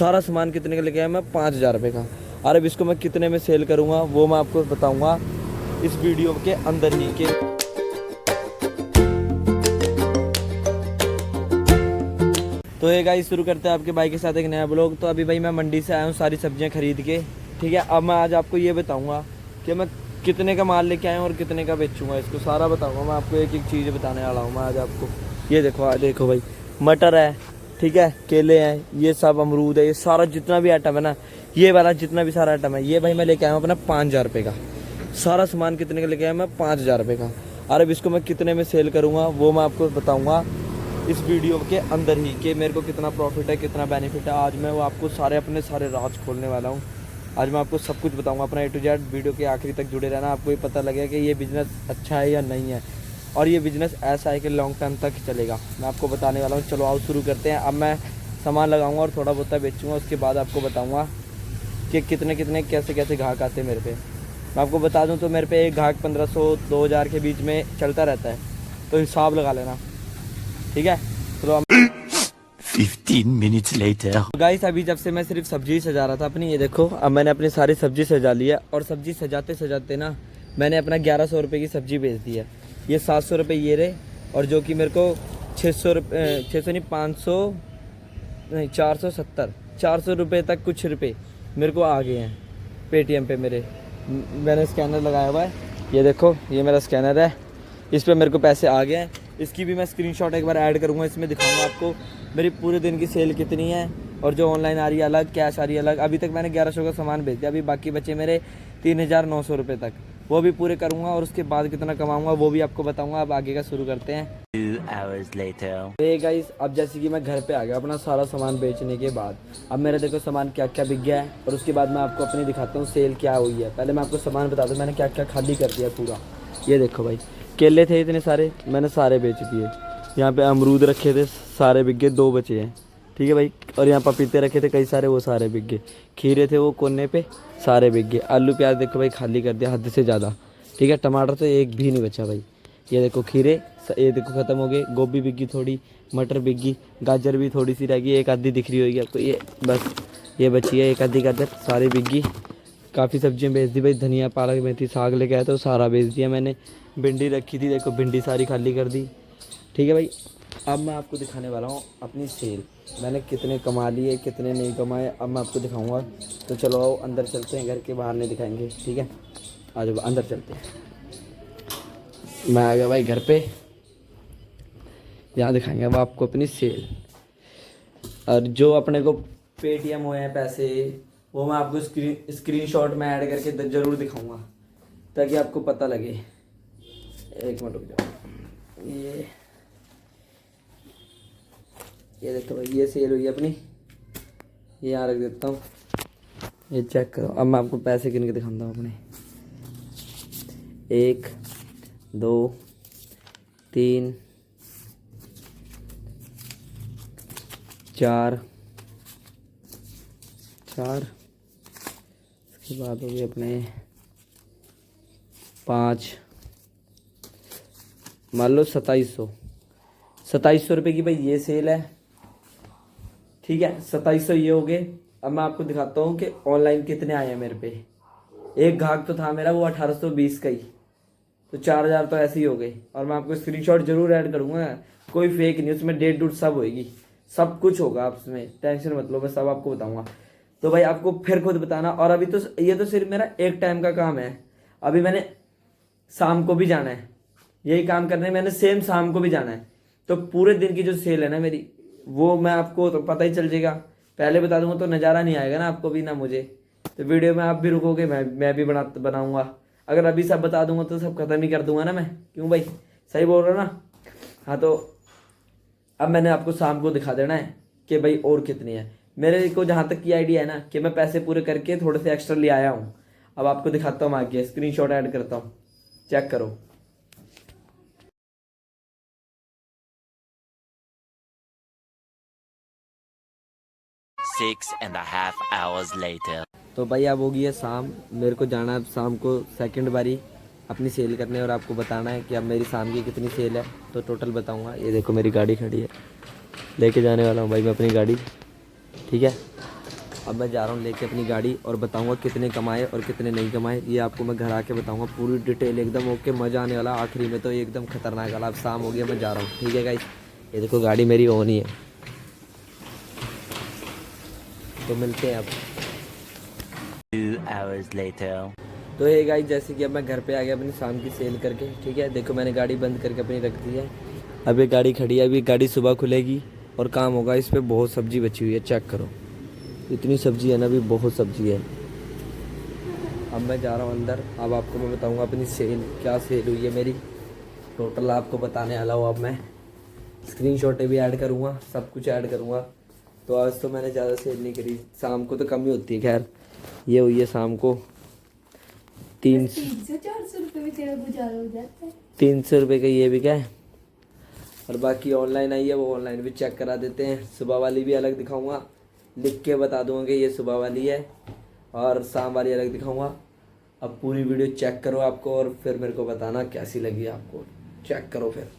सारा सामान कितने का लेके आया मैं? 5,000 रुपये का। और अब इसको मैं कितने में सेल करूँगा वो मैं आपको बताऊँगा इस वीडियो के अंदर ही के। तो ये गाइस शुरू करते हैं आपके भाई के साथ एक नया ब्लॉग। तो अभी भाई मैं मंडी से आया हूँ सारी सब्जियाँ खरीद के, ठीक है। अब मैं आज आपको ये बताऊँगा कि मैं कितने का माल लेके आया हूँ और कितने का बेचूँगा, इसको सारा बताऊँगा मैं आपको। एक एक चीज़ बताने वाला हूँ मैं आज आपको। ये देखो भाई, मटर है, ठीक है, केले हैं, ये सब अमरूद है, ये सारा जितना भी आइटम है ना, ये वाला जितना भी सारा आइटम है, ये भाई मैं लेके आया हूँ अपना 5,000 रुपये का। सारा सामान कितने का लेके आया मैं? 5,000 रुपये का। और अब इसको मैं कितने में सेल करूँगा वो मैं आपको बताऊँगा इस वीडियो के अंदर ही कि मेरे को कितना प्रॉफिट है, कितना बेनिफिट है। आज मैं वो आपको अपने सारे राज खोलने वाला हूँ। आज मैं आपको सब कुछ बताऊँगा अपना A to Z। वीडियो के आखिरी तक जुड़े रहना, आपको ये पता लगेगा कि ये बिज़नेस अच्छा है या नहीं है, और ये बिज़नेस ऐसा है कि लॉन्ग टर्म तक चलेगा। मैं आपको बताने वाला हूँ। चलो आओ शुरू करते हैं। अब मैं सामान लगाऊंगा और थोड़ा बहुत बेचूंगा, उसके बाद आपको बताऊंगा कि कितने कितने कैसे कैसे ग्राहक आते हैं मेरे पे। मैं आपको बता दूं तो मेरे पे एक ग्राहक 1500-2000 के बीच में चलता रहता है, तो हिसाब लगा लेना, ठीक है। तो 15 minutes later. गाइस अभी जब से मैं सिर्फ सब्जी सजा रहा था अपनी, ये देखो अब मैंने अपनी सारी सब्जी सजा ली है। और सब्जी सजाते सजाते ना मैंने अपना 1100 रुपये की सब्जी बेच दी है। ये 700 रुपये ये रहे, और जो कि मेरे को 600 नहीं 500 नहीं 470 रुपये तक कुछ रुपये मेरे को आ गए हैं पेटीएम पे मेरे। मैंने स्कैनर लगाया हुआ है, ये देखो ये मेरा स्कैनर है, इस पे मेरे को पैसे आ गए हैं। इसकी भी मैं स्क्रीनशॉट एक बार ऐड करूँगा, इसमें दिखाऊंगा आपको मेरी पूरे दिन की सेल कितनी है, और जो ऑनलाइन आ रही है अलग, कैश आ रही है अलग। अभी तक मैंने 1100 का सामान बेच दिया, अभी बाकी बचे मेरे 3,900 रुपये तक, वो भी पूरे करूँगा। और उसके बाद कितना कमाऊँगा वो भी आपको बताऊँगा। अब आगे का शुरू करते हैं। 2 hours later. तो गाइस अब जैसे कि मैं घर पे आ गया अपना सारा सामान बेचने के बाद, अब मेरा देखो सामान क्या क्या बिक गया है, और उसके बाद मैं आपको अपनी दिखाता हूँ सेल क्या हुई है। पहले मैं आपको सामान बता दूँ मैंने क्या क्या खाली कर दिया पूरा। ये देखो भाई, केले थे इतने सारे, मैंने सारे बेच दिए। यहाँ पे अमरूद रखे थे, सारे बिक गए, 2 बचे हैं, ठीक है भाई। और यहाँ पपीते रखे थे कई सारे, वो सारे बिक गए। खीरे थे वो कोने पे, सारे बिक गए। आलू प्याज देखो भाई खाली कर दिया हद से ज़्यादा, ठीक है। टमाटर तो एक भी नहीं बचा भाई। ये देखो खीरे, ये देखो ख़त्म हो गए। गोभी बिक गई थोड़ी, मटर बिक गई, गाजर भी थोड़ी सी रह गई, एक आधी दिख रही होगी आपको, ये बस ये बची है एक आधी गाजर, सारी बिक गई। काफ़ी सब्जियां बेच दी भाई, धनिया पालक मेथी साग लेके आया था, सारा बेच दिया मैंने। भिंडी रखी थी, देखो भिंडी सारी खाली कर दी, ठीक है भाई। अब मैं आपको दिखाने वाला हूँ अपनी सेल, मैंने कितने कमा लिए कितने नहीं कमाए, अब मैं आपको दिखाऊँगा। तो चलो आओ अंदर चलते हैं, घर के बाहर नहीं दिखाएंगे, ठीक है। आ जाओ अंदर चलते हैं। मैं आ गया भाई घर पे, यहाँ दिखाएंगे अब आपको अपनी सेल। और जो अपने को पेटीएम हुए हैं पैसे, वो मैं आपको स्क्रीनशॉट में ऐड करके ज़रूर दिखाऊंगा, ताकि आपको पता लगे। एक मिनट रुक जाओ। ये देखो भाई, ये सेल हुई है अपनी, ये यहाँ रख देता हूँ, ये चेक करो। अब मैं आपको पैसे गिन के दिखाता हूँ अपने। 1 2 3 4 उसके बाद हो गए अपने 5, मान लो 2700 रुपये की भाई ये सेल है, ठीक है। 2700 ये हो गए। अब मैं आपको दिखाता हूँ कि ऑनलाइन कितने आए हैं मेरे पे। एक ग्राहक तो था मेरा वो 1820 का ही, तो 4000 तो ऐसे ही हो गए। और मैं आपको स्क्रीनशॉट जरूर ऐड करूँगा, कोई फेक नहीं, उसमें डेट डूट सब होएगी, सब कुछ होगा, आप उसमें टेंशन मत लो, मैं सब आपको बताऊँगा। तो भाई आपको फिर खुद बताना। और अभी तो ये तो सिर्फ मेरा एक टाइम का काम है, अभी मैंने शाम को भी जाना है यही काम करने, मैंने सेम शाम को भी जाना है। तो पूरे दिन की जो सेल है ना मेरी, वो मैं आपको तो पता ही चल जाएगा। पहले बता दूंगा तो नज़ारा नहीं आएगा ना आपको भी ना मुझे, तो वीडियो में आप भी रुकोगे, मैं भी बनाऊंगा। अगर अभी सब बता दूंगा तो सब खत्म ही कर दूंगा ना मैं, क्यों भाई, सही बोल रहा ना। हाँ तो अब मैंने आपको शाम को दिखा देना है कि भाई और कितनी है। मेरे को जहाँ तक की आइडिया है ना कि मैं पैसे पूरे करके थोड़े से एक्स्ट्रा ले आया हूँ। अब आपको दिखाता हूँ आगे, स्क्रीनशॉट ऐड करता हूँ, चेक करो। 6.5 hours later. तो भाई अब होगी है शाम, मेरे को जाना है शाम को सेकंड बारी अपनी सेल करने, और आपको बताना है कि अब मेरी शाम की कितनी सेल है, तो टोटल बताऊंगा। ये देखो मेरी गाड़ी खड़ी है, लेके जाने वाला हूँ भाई मैं अपनी गाड़ी, ठीक है। अब मैं जा रहा हूँ लेके अपनी गाड़ी और बताऊंगा कितने कमाए और कितने नहीं कमाए। ये आपको मैं घर आके बताऊंगा पूरी डिटेल एकदम ओके, मज़ा आने वाला। आखिरी में तो एकदम खतरनाक वाला। अब शाम हो गया, मैं जा रहा हूँ। ठीक है गाइस, ये देखो गाड़ी मेरी ऑन ही है। तो मिलते हैं अब। 2 hours later. तो ये गाइस जैसे कि अब मैं घर पे आ गया अपनी शाम की सेल करके। ठीक है, देखो मैंने गाड़ी बंद करके अपनी रख दी है। अब ये गाड़ी खड़ी है, अभी गाड़ी सुबह खुलेगी और काम होगा। इस पर बहुत सब्जी बची हुई है, चेक करो इतनी सब्जी है ना, अभी बहुत सब्जी है। अब मैं जा रहा हूँ अंदर। अब आपको मैं बताऊँगा अपनी सेल क्या सेल हुई है मेरी, टोटल आपको बताने वाला हूँ। अब मैं स्क्रीनशॉटें भी ऐड करूँगा, सब कुछ ऐड करूँगा। तो आज तो मैंने ज़्यादा सेल नहीं करी, शाम को तो कम ही होती है। खैर ये हुई है शाम को 300-400 रुपये में तेरा गुजारा हो जाता है। 300 रुपये का ये भी क्या है। और बाकी ऑनलाइन आई है, वो ऑनलाइन भी चेक करा देते हैं। सुबह वाली भी अलग दिखाऊंगा, लिख के बता दूंगा कि ये सुबह वाली है, और शाम वाली अलग दिखाऊंगा। अब पूरी वीडियो चेक करो आपको और फिर मेरे को बताना कैसी लगी आपको। चेक करो फिर।